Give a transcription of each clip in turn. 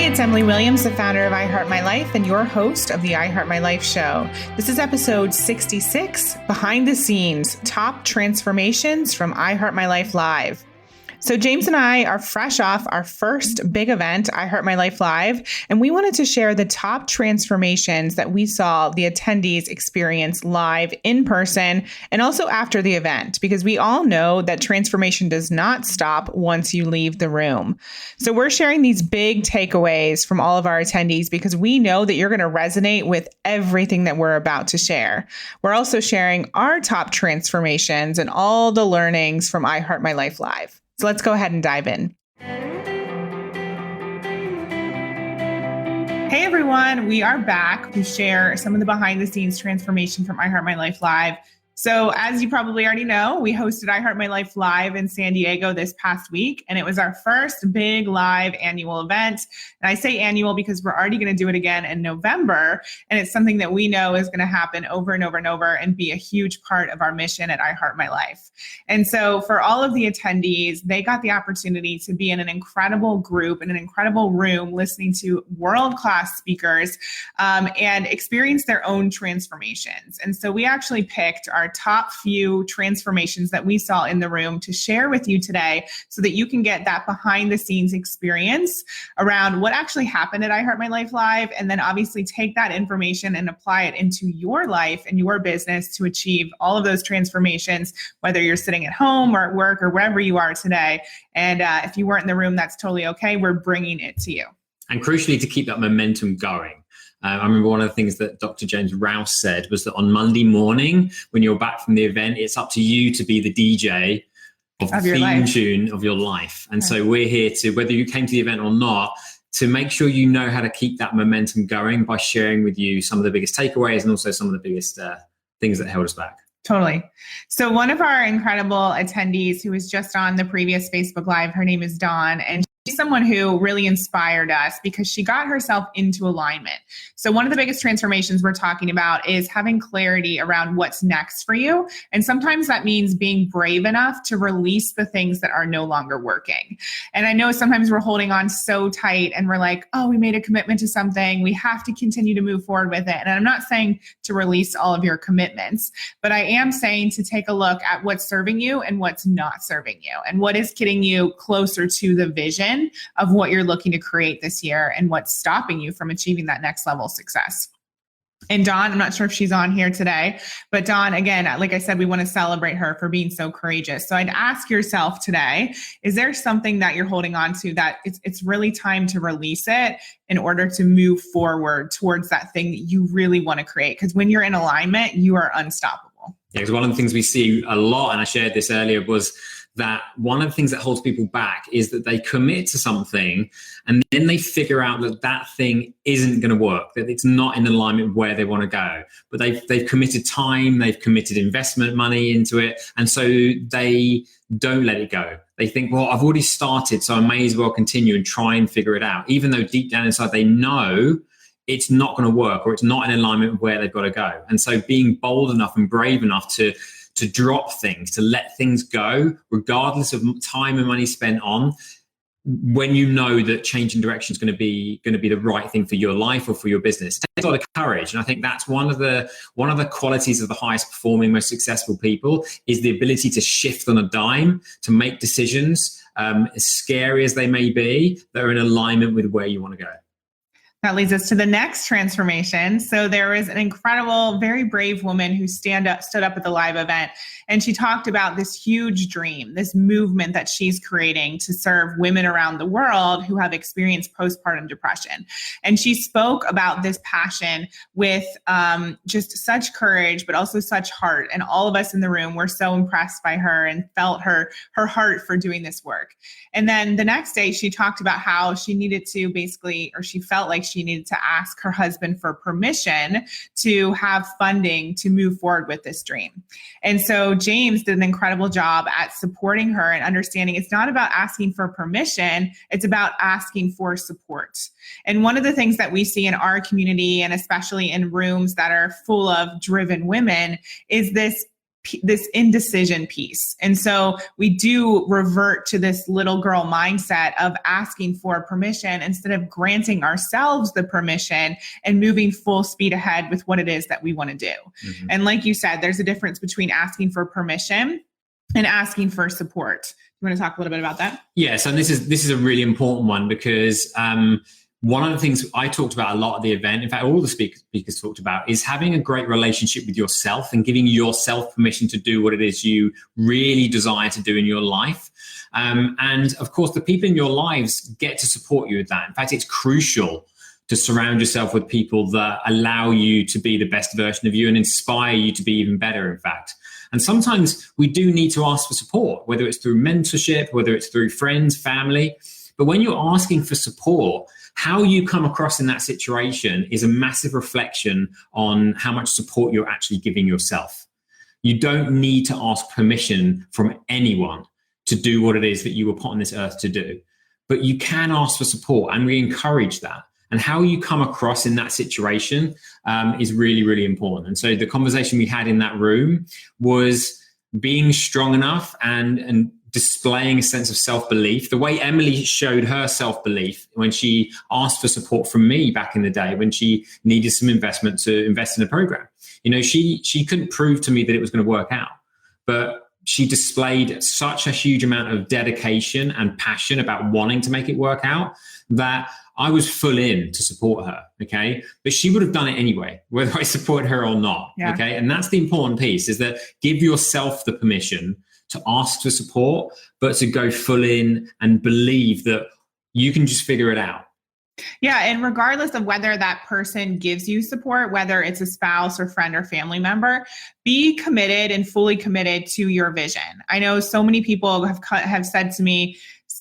Hey, it's Emily Williams, the founder of I Heart My Life and your host of the I Heart My Life show. This is episode 66, Behind the Scenes, Top Transformations from I Heart My Life Live. So James and I are fresh off our first big event, I Heart My Life Live, and we wanted to share the top transformations that we saw the attendees experience live in person and also after the event, because we all know that transformation does not stop once you leave the room. So we're sharing these big takeaways from all of our attendees because we know that you're going to resonate with everything that we're about to share. We're also sharing our top transformations and all the learnings from I Heart My Life Live. So let's go ahead and dive in. Hey everyone, we are back to share some of the behind the scenes transformation from I Heart My Life Live. So as you probably already know, we hosted I Heart My Life Live in San Diego this past week, and it was our first big live annual event. And I say annual because we're already going to do it again in November, and it's something that we know is going to happen over and over and over and be a huge part of our mission at I Heart My Life. And so for all of the attendees, they got the opportunity to be in an incredible group, in an incredible room, listening to world-class speakers and experience their own transformations. And so we actually picked our top few transformations that we saw in the room to share with you today so that you can get that behind the scenes experience around what actually happened at I Heart My Life Live, and then obviously take that information and apply it into your life and your business to achieve all of those transformations, whether you're sitting at home or at work or wherever you are today. And if you weren't in the room, that's totally okay. We're bringing it to you. And crucially, to keep that momentum going. I remember one of the things that Dr. James Rouse said was that on Monday morning, when you're back from the event, it's up to you to be the DJ of the theme tune of your life. And so we're here to, whether you came to the event or not, to make sure you know how to keep that momentum going by sharing with you some of the biggest takeaways and also some of the biggest things that held us back. Totally. So one of our incredible attendees who was just on the previous Facebook Live, her name is Dawn, and she's someone who really inspired us because she got herself into alignment. So one of the biggest transformations we're talking about is having clarity around what's next for you. And sometimes that means being brave enough to release the things that are no longer working. And I know sometimes we're holding on so tight and we're like, oh, we made a commitment to something. We have to continue to move forward with it. And I'm not saying to release all of your commitments, but I am saying to take a look at what's serving you and what's not serving you and what is getting you closer to the vision of what you're looking to create this year and what's stopping you from achieving that next level of success. And Dawn, I'm not sure if she's on here today, but Dawn, again, like I said, we want to celebrate her for being so courageous. So I'd ask yourself today, is there something that you're holding on to that it's really time to release it in order to move forward towards that thing that you really want to create? Because when you're in alignment, you are unstoppable. Yeah, because one of the things we see a lot, and I shared this earlier, was that one of the things that holds people back is that they commit to something and then they figure out that that thing isn't going to work, that it's not in alignment with where they want to go. But they've committed time, they've committed investment money into it, and so they don't let it go. They think, well, I've already started, so I may as well continue and try and figure it out, even though deep down inside they know it's not going to work or it's not in alignment with where they've got to go. And so being bold enough and brave enough to drop things, to let things go, regardless of time and money spent on, when you know that changing direction is going to be the right thing for your life or for your business. It takes a lot of courage. And I think that's one of the qualities of the highest performing, most successful people is the ability to shift on a dime, to make decisions, as scary as they may be, that are in alignment with where you want to go. That leads us to the next transformation. So there was an incredible, very brave woman who stood up at the live event, and she talked about this huge dream, this movement that she's creating to serve women around the world who have experienced postpartum depression. And she spoke about this passion with just such courage, but also such heart. And all of us in the room were so impressed by her and felt her heart for doing this work. And then the next day, she talked about how she needed to she felt like she needed to ask her husband for permission to have funding to move forward with this dream. And so James did an incredible job at supporting her and understanding it's not about asking for permission, it's about asking for support. And one of the things that we see in our community, and especially in rooms that are full of driven women, is this this indecision piece. And so we do revert to this little girl mindset of asking for permission instead of granting ourselves the permission and moving full speed ahead with what it is that we want to do. Mm-hmm. And like you said, there's a difference between asking for permission and asking for support. You want to talk a little bit about that? Yes. And this is a really important one because, one of the things I talked about a lot at the event, in fact, all the speakers talked about, is having a great relationship with yourself and giving yourself permission to do what it is you really desire to do in your life. And of course, the people in your lives get to support you with that. In fact, it's crucial to surround yourself with people that allow you to be the best version of you and inspire you to be even better, in fact. And sometimes we do need to ask for support, whether it's through mentorship, whether it's through friends, family. But when you're asking for support, how you come across in that situation is a massive reflection on how much support you're actually giving yourself. You don't need to ask permission from anyone to do what it is that you were put on this earth to do, but you can ask for support, and we encourage that. And how you come across in that situation is really, really important. And so the conversation we had in that room was being strong enough and displaying a sense of self-belief, the way Emily showed her self-belief when she asked for support from me back in the day when she needed some investment to invest in a program. You know, she couldn't prove to me that it was going to work out, but she displayed such a huge amount of dedication and passion about wanting to make it work out that I was full in to support her, okay? But she would have done it anyway, whether I support her or not, okay? And that's the important piece, is that give yourself the permission to ask for support, but to go full in and believe that you can just figure it out. Yeah. And regardless of whether that person gives you support, whether it's a spouse or friend or family member, be committed and fully committed to your vision. I know so many people have said to me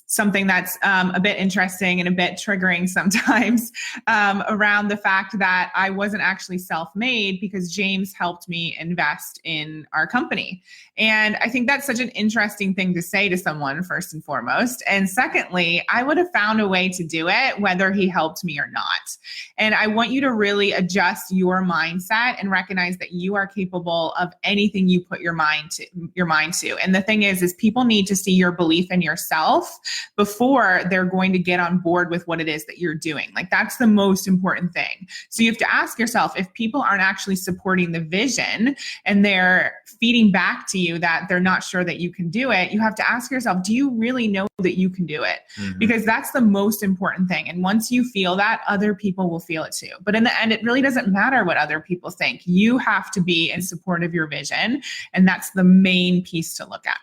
something that's a bit interesting and a bit triggering sometimes around the fact that I wasn't actually self-made because James helped me invest in our company. And I think that's such an interesting thing to say to someone, first and foremost. And secondly, I would have found a way to do it whether he helped me or not. And I want you to really adjust your mindset and recognize that you are capable of anything you put your mind to. And the thing is people need to see your belief in yourself before they're going to get on board with what it is that you're doing. Like, that's the most important thing. So you have to ask yourself, if people aren't actually supporting the vision and they're feeding back to you that they're not sure that you can do it, you have to ask yourself, do you really know that you can do it? Mm-hmm. Because that's the most important thing. And once you feel that, other people will feel it too. But in the end, it really doesn't matter what other people think. You have to be in support of your vision. And that's the main piece to look at.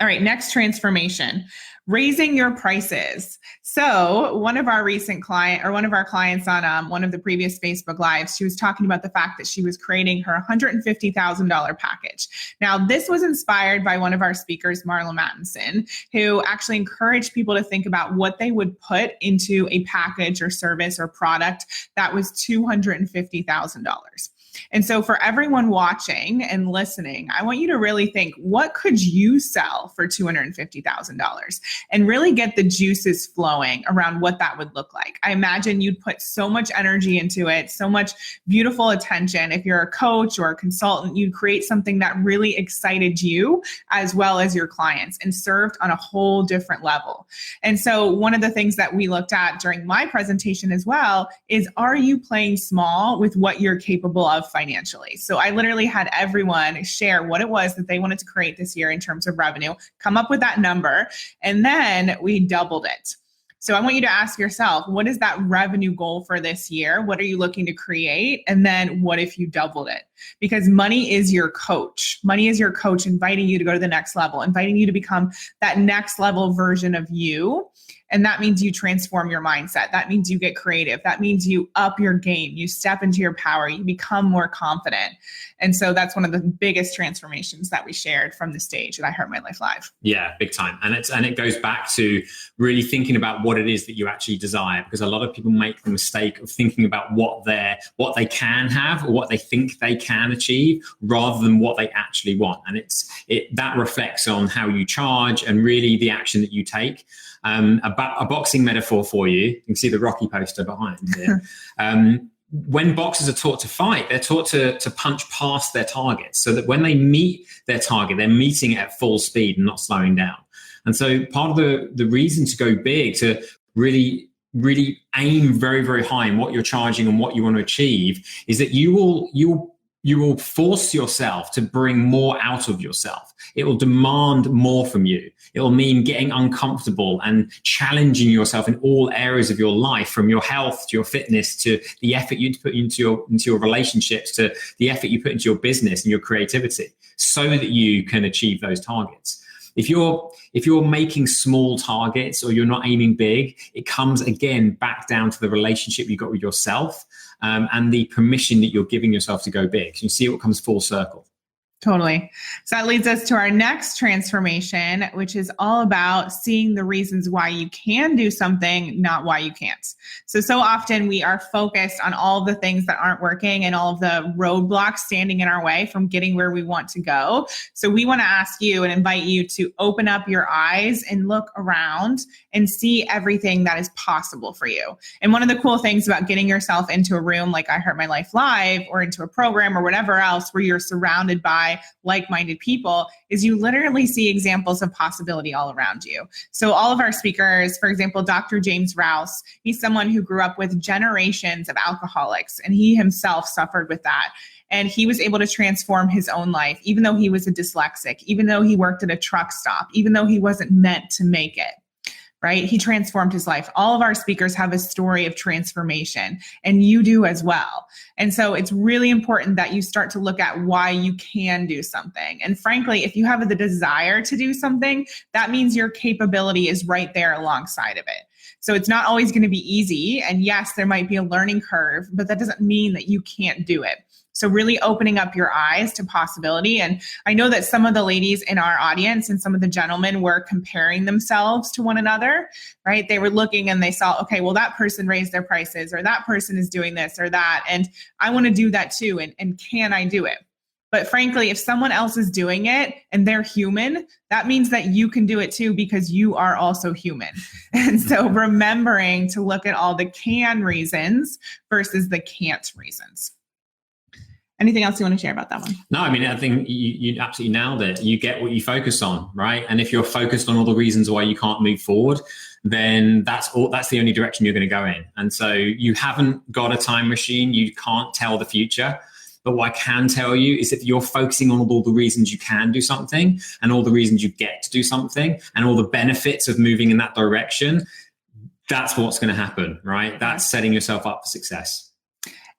All right, next transformation, raising your prices. So one of our clients on one of the previous Facebook Lives, she was talking about the fact that she was creating her $150,000 package. Now, this was inspired by one of our speakers, Marla Mattinson, who actually encouraged people to think about what they would put into a package or service or product that was $250,000. And so for everyone watching and listening, I want you to really think, what could you sell for $250,000? And really get the juices flowing around what that would look like. I imagine you'd put so much energy into it, so much beautiful attention. If you're a coach or a consultant, you'd create something that really excited you as well as your clients and served on a whole different level. And so one of the things that we looked at during my presentation as well is, are you playing small with what you're capable of financially? So I literally had everyone share what it was that they wanted to create this year in terms of revenue, come up with that number, and then we doubled it. So I want you to ask yourself, what is that revenue goal for this year? What are you looking to create? And then what if you doubled it? Because money is your coach. Money is your coach, inviting you to go to the next level, inviting you to become that next level version of you. And that means you transform your mindset. That means you get creative. That means you up your game. You step into your power. You become more confident. And so that's one of the biggest transformations that we shared from the stage at I Heart My Life Live. Yeah, big time. And it goes back to really thinking about what it is that you actually desire, because a lot of people make the mistake of thinking about what they can have or what they think they can achieve rather than what they actually want. And that reflects on how you charge and really the action that you take. A boxing metaphor for you. You can see the Rocky poster behind here. when boxers are taught to fight, they're taught to punch past their targets, so that when they meet their target, they're meeting it at full speed and not slowing down. And so part of the reason to go big, to really aim very, very high in what you're charging and what you want to achieve, is that you will force yourself to bring more out of yourself. It will demand more from you. It will mean getting uncomfortable and challenging yourself in all areas of your life, from your health to your fitness, to the effort you put into your relationships, to the effort you put into your business and your creativity, so that you can achieve those targets. If you're making small targets or you're not aiming big, it comes again back down to the relationship you got with yourself, and the permission that you're giving yourself to go big. So you see what comes full circle. Totally. So that leads us to our next transformation, which is all about seeing the reasons why you can do something, not why you can't. So often we are focused on all the things that aren't working and all of the roadblocks standing in our way from getting where we want to go. So we want to ask you and invite you to open up your eyes and look around and see everything that is possible for you. And one of the cool things about getting yourself into a room like I Heart My Life Live, or into a program or whatever else where you're surrounded by like-minded people, is you literally see examples of possibility all around you. So all of our speakers, for example, Dr. James Rouse, he's someone who grew up with generations of alcoholics, and he himself suffered with that. And he was able to transform his own life, even though he was a dyslexic, even though he worked at a truck stop, even though he wasn't meant to make it. Right? He transformed his life. All of our speakers have a story of transformation, and you do as well. And so it's really important that you start to look at why you can do something. And frankly, if you have the desire to do something, that means your capability is right there alongside of it. So it's not always going to be easy. And yes, there might be a learning curve, but that doesn't mean that you can't do it. So really opening up your eyes to possibility. And I know that some of the ladies in our audience and some of the gentlemen were comparing themselves to one another, right? They were looking and they saw, okay, well, that person raised their prices, or that person is doing this or that, and I want to do that too. And can I do it? But frankly, if someone else is doing it and they're human, that means that you can do it too, because you are also human. And so remembering to look at all the can reasons versus the can't reasons. Anything else you want to share about that one? No, I mean, I think you absolutely nailed it. You get what you focus on, right? And if you're focused on all the reasons why you can't move forward, then that's the only direction you're going to go in. And so you haven't got a time machine. You can't tell the future. But what I can tell you is if you're focusing on all the reasons you can do something, and all the reasons you get to do something, and all the benefits of moving in that direction, that's what's going to happen, right? That's setting yourself up for success.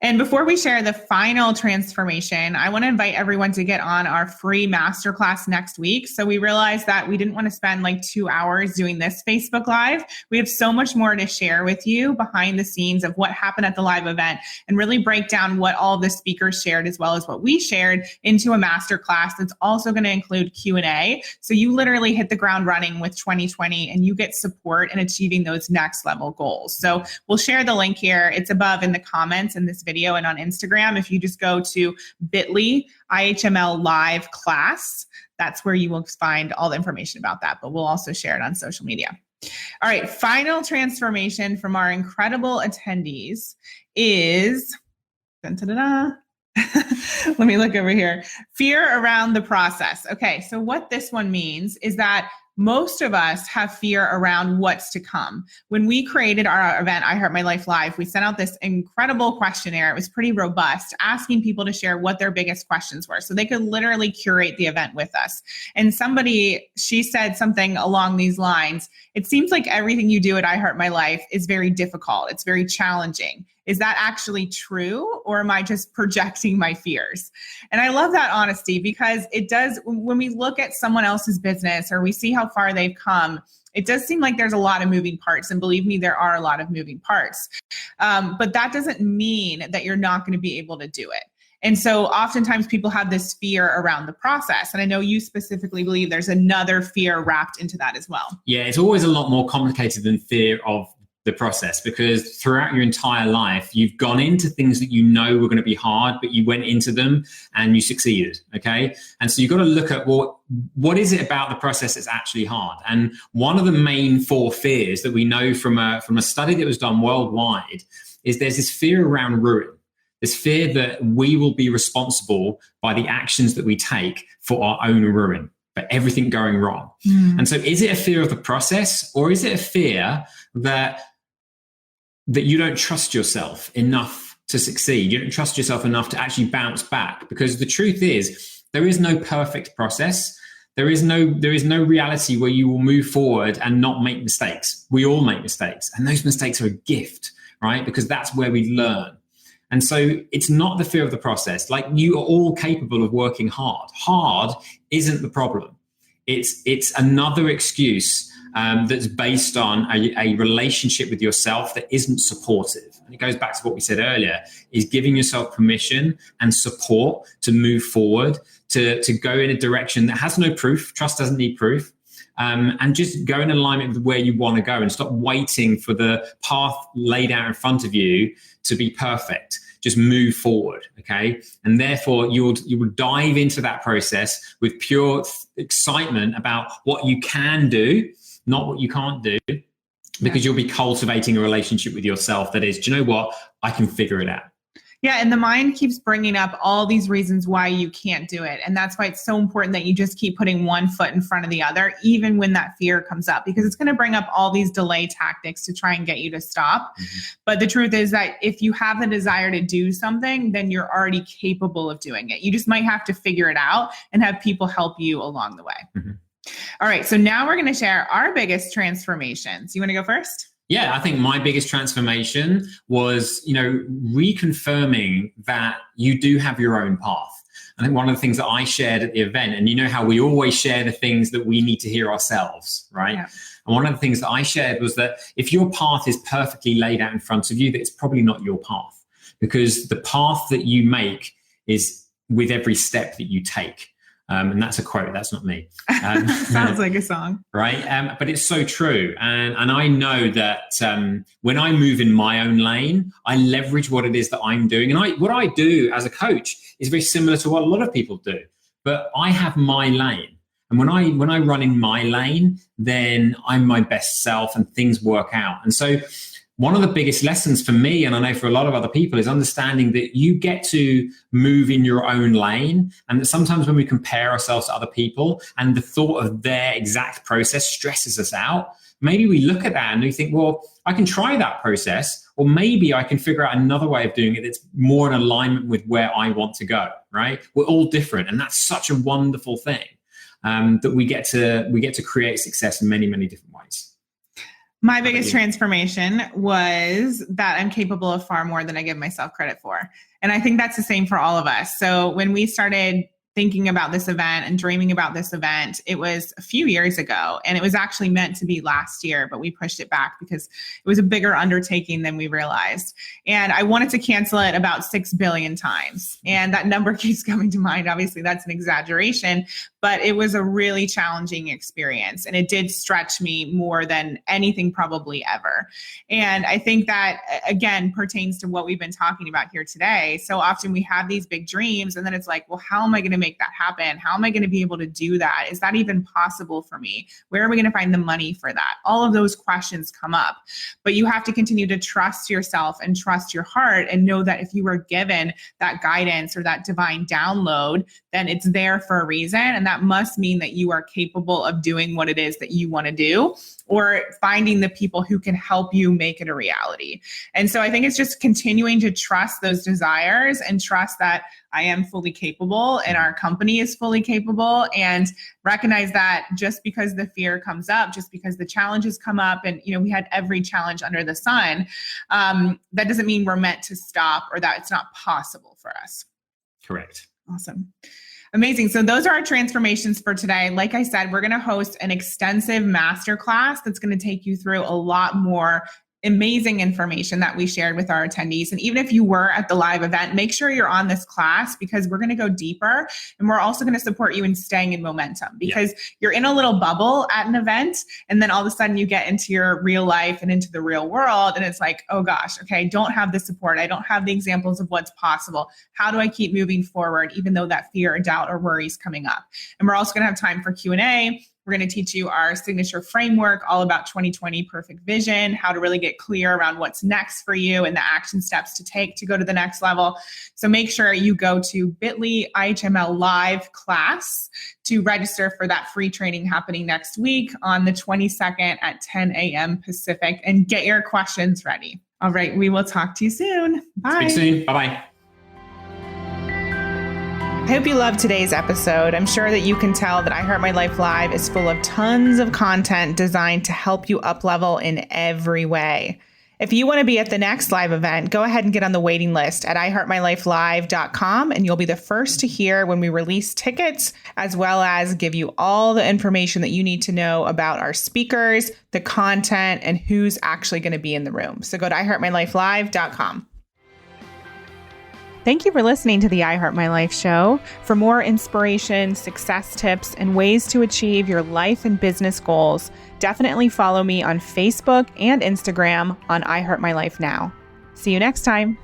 And before we share the final transformation, I want to invite everyone to get on our free masterclass next week. So we realized that we didn't want to spend like 2 hours doing this Facebook Live. We have so much more to share with you behind the scenes of what happened at the live event, and really break down what all of the speakers shared as well as what we shared into a masterclass that's also going to include Q&A. So you literally hit the ground running with 2020, and you get support in achieving those next level goals. So we'll share the link here. It's above in the comments in this video and on Instagram. If you just go to bit.ly IHML live class, that's where you will find all the information about that, but we'll also share it on social media. All right, final transformation from our incredible attendees is, let me look over here, fear around the process. Okay, so what this one means is that most of us have fear around what's to come. When we created our event, I Heart My Life Live, we sent out this incredible questionnaire. It was pretty robust, asking people to share what their biggest questions were, so they could literally curate the event with us. And she said something along these lines: it seems like everything you do at I Heart My Life is very difficult. It's very challenging. Is that actually true, or am I just projecting my fears? And I love that honesty, because it does, when we look at someone else's business or we see how far they've come, it does seem like there's a lot of moving parts. And believe me, there are a lot of moving parts. But that doesn't mean that you're not going to be able to do it. And so oftentimes people have this fear around the process. And I know you specifically believe there's another fear wrapped into that as well. Yeah, it's always a lot more complicated than fear of the process, because throughout your entire life, you've gone into things that you know were going to be hard, but you went into them and you succeeded. Okay. And so you've got to look at what is it about the process that's actually hard? And one of the main 4 fears that we know from a study that was done worldwide is there's this fear around ruin. There's fear that we will be responsible by the actions that we take for our own ruin, for everything going wrong. And so is it a fear of the process, or is it a fear that you don't trust yourself enough to succeed? You don't trust yourself enough to actually bounce back? Because the truth is, there is no perfect process. There is no reality where you will move forward and not make mistakes. We all make mistakes, and those mistakes are a gift, right? Because that's where we learn. And so it's not the fear of the process. Like, you are all capable of working hard. Hard isn't the problem. It's another excuse that's based on a relationship with yourself that isn't supportive. And it goes back to what we said earlier, is giving yourself permission and support to move forward, to go in a direction that has no proof. Trust doesn't need proof. And just go in alignment with where you want to go, and stop waiting for the path laid out in front of you to be perfect. Just move forward, okay? And therefore, you would dive into that process with pure excitement about what you can do, not what you can't do, because you'll be cultivating a relationship with yourself that is, do you know what? I can figure it out. Yeah, and the mind keeps bringing up all these reasons why you can't do it. And that's why it's so important that you just keep putting one foot in front of the other, even when that fear comes up, because it's going to bring up all these delay tactics to try and get you to stop. But the truth is that if you have the desire to do something, then you're already capable of doing it. You just might have to figure it out and have people help you along the way. All right, so now we're going to share our biggest transformations. You want to go first? Yeah, I think my biggest transformation was, reconfirming that you do have your own path. I think one of the things that I shared at the event, and you know how we always share the things that we need to hear ourselves, right? Yeah. And one of the things that I shared was that if your path is perfectly laid out in front of you, that it's probably not your path, because the path that you make is with every step that you take. And that's a quote, that's not me. Sounds like a song. Right? But it's so true. And I know that when I move in my own lane, I leverage what it is that I'm doing. And what I do as a coach is very similar to what a lot of people do. But I have my lane. And when I run in my lane, then I'm my best self and things work out. And so one of the biggest lessons for me, and I know for a lot of other people, is understanding that you get to move in your own lane. And that sometimes when we compare ourselves to other people and the thought of their exact process stresses us out, maybe we look at that and we think, well, I can try that process, or maybe I can figure out another way of doing it that's more in alignment with where I want to go, right? We're all different. And that's such a wonderful thing, that we get to create success in many, many different ways. My biggest transformation was that I'm capable of far more than I give myself credit for. And I think that's the same for all of us. So when we started thinking about this event and dreaming about this event, it was a few years ago, and it was actually meant to be last year, but we pushed it back because it was a bigger undertaking than we realized. And I wanted to cancel it about 6 billion times. And that number keeps coming to mind. Obviously, that's an exaggeration, but it was a really challenging experience. And it did stretch me more than anything probably ever. And I think that, again, pertains to what we've been talking about here today. So often we have these big dreams, and then it's like, well, how am I going to make that happen? How am I going to be able to do that? Is that even possible for me? Where are we going to find the money for that? All of those questions come up, but you have to continue to trust yourself and trust your heart, and know that if you were given that guidance or that divine download, then it's there for a reason. And that must mean that you are capable of doing what it is that you want to do, or finding the people who can help you make it a reality. And so I think it's just continuing to trust those desires and trust that I am fully capable and our company is fully capable, and recognize that just because the fear comes up, just because the challenges come up, and we had every challenge under the sun, that doesn't mean we're meant to stop or that it's not possible for us. Correct. Awesome. Amazing. So those are our transformations for today. Like I said, we're going to host an extensive masterclass that's going to take you through a lot more amazing information that we shared with our attendees. And even if you were at the live event, make sure you're on this class, because we're going to go deeper, and we're also going to support you in staying in momentum, because you're in a little bubble at an event, and then all of a sudden you get into your real life and into the real world, and it's like, oh gosh, okay, I don't have the support. I don't have the examples of what's possible. How do I keep moving forward, even though that fear or doubt or worry is coming up? And we're also going to have time for Q&A. We're going to teach you our signature framework, all about 2020 perfect vision, how to really get clear around what's next for you and the action steps to take to go to the next level. So make sure you go to bit.ly IHML live class to register for that free training happening next week on the 22nd at 10 a.m. Pacific, and get your questions ready. All right, we will talk to you soon. Bye. Speak soon. Bye-bye. I hope you loved today's episode. I'm sure that you can tell that I Heart My Life Live is full of tons of content designed to help you up-level in every way. If you want to be at the next live event, go ahead and get on the waiting list at iheartmylifelive.com, and you'll be the first to hear when we release tickets, as well as give you all the information that you need to know about our speakers, the content, and who's actually going to be in the room. So go to iheartmylifelive.com. Thank you for listening to the I Heart My Life show. For more inspiration, success tips, and ways to achieve your life and business goals, definitely follow me on Facebook and Instagram on I Heart My Life Now. See you next time.